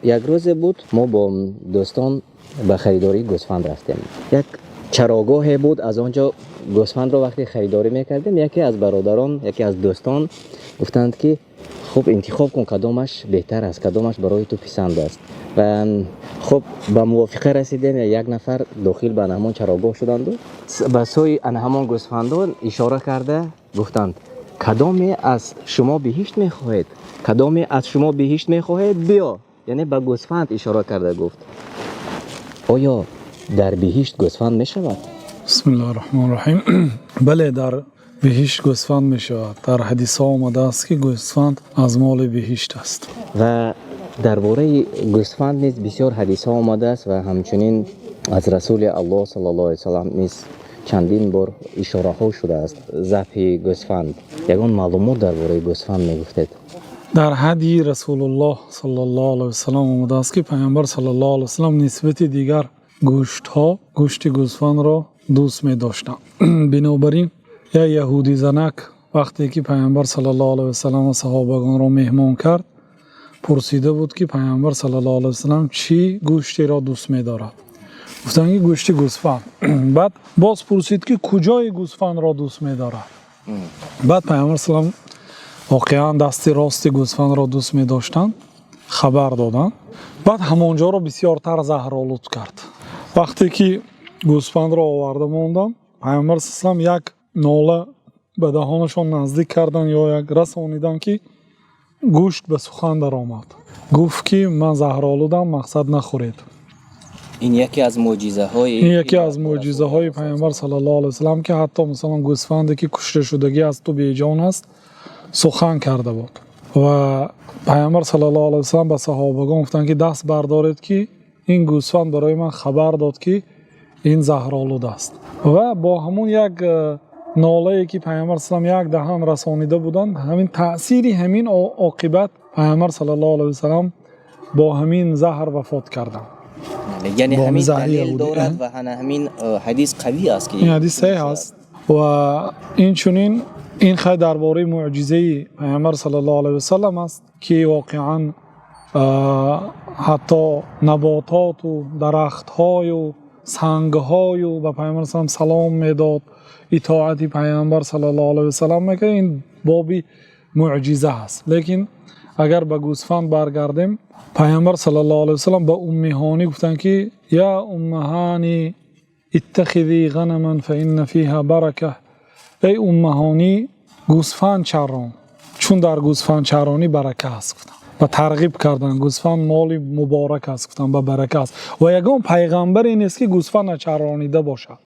یک روز بود ما با دوستان به خریداری گوسفند رفتیم. یک چراگاه بود، از آنجا گوسفند را وقتی خریداری میکردیم یکی از برادران یکی از دوستان گفتند که خب انتخاب کن کدامش بهتر است، کدامش برای تو پسند است. و خب به موافقه رسیدیم. یک نفر داخل به همان چراگاه شدند و به سوی همان گوسفندان اشاره کرده گفتند کدام از شما بهشت میخواهید، کدام از شما بهشت میخواهید بیا. یعنی به گوسفند اشاره کرده گفت آیا در بهشت گوسفند میشود؟ بسم الله الرحمن الرحیم. بله، در بهشت گوسفند میشود. در حدیث ها آمده است که گوسفند از مال بهشت است. و درباره گوسفند نیز بسیار حدیث ها آمده است و همچنین از رسول الله صلی الله علیه و سلم نیز چندین بار اشاره ها شده است ذبح گوسفند. یگان معلومات درباره گوسفند میگفتید؟ در هدی رسول الله صلی الله علیه و سلم آمده است که پیامبر صلی الله علیه و سلم نسبت دیگر گوشت گوسفند را دوست می داشتند. بنابراین یا یهودی زنک وقتی که پیامبر صلی الله علیه و سلم و صحابگان را مهمان کرد پرسیده بود که پیامبر صلی الله علیه و سلم چی گوشتی را دوست می دارد. گفتند که گوشت گوسفند. بعد باز پرسید که کجای گوسفند را دوست می دارد. بعد پیامبر صلی الله علیه و سلم واقعا دست راست گوسفند را دوست می داشتند خبر دادند. بعد همانجا را بسیارتر زهرآلود کرد. وقتی که گوسفند را آورده ماندند پیامبر صلی الله علیه و سلم یک ناله به دهانشان نزدیک کردند یا یک رسانیدند که گوشت به سخن در آمد. گفت که من زهرآلودم، مقصد نخورید. این یکی از معجزه های پیامبر صلی الله علیه و سلم که حتی مثلا گوسفندی که کشته شدگی از تو بیجان است سخن کرده بود. و پیامبر صلی الله علیه و سلم به صحابگان گفتند که دست بردارید که این گوسفند برای من خبر داد که این زهرآلود است. و با همون یک ناله‌ای که پیامبر صلی الله علیه و سلم یک دهان رسانیده بودند همین تأثیری همین عاقبت پیامبر صلی الله علیه و سلم با همین زهر وفات کردند. یعنی همین دلیل دارد و همین حدیث قوی است که این حدیث صحیح است. و این چنین این خیلی درباره معجزه پیامبر صلی الله علیه و سلم است که واقعا حتی نباتات و درخت‌های و سنگ‌های و به پیامبر صلی الله علیه و سلام میداد، اطاعت پیامبر صلی الله علیه و سلم میکرد. این بابی معجزه است. لیکن اگر به گوسفند برگردیم پیامبر صلی الله علیه و سلم به هانی گفتند که یا هانی اتخذی غنما فإن فیها برکه. ای هانی گوسفند چران چون در گوسفند چرانی برکه است گفتند و ترغیب کردند. گوسفند مال مبارک است گفتند به برکه است و یگان پیغمبر این است که گوسفند چرانیده باشد.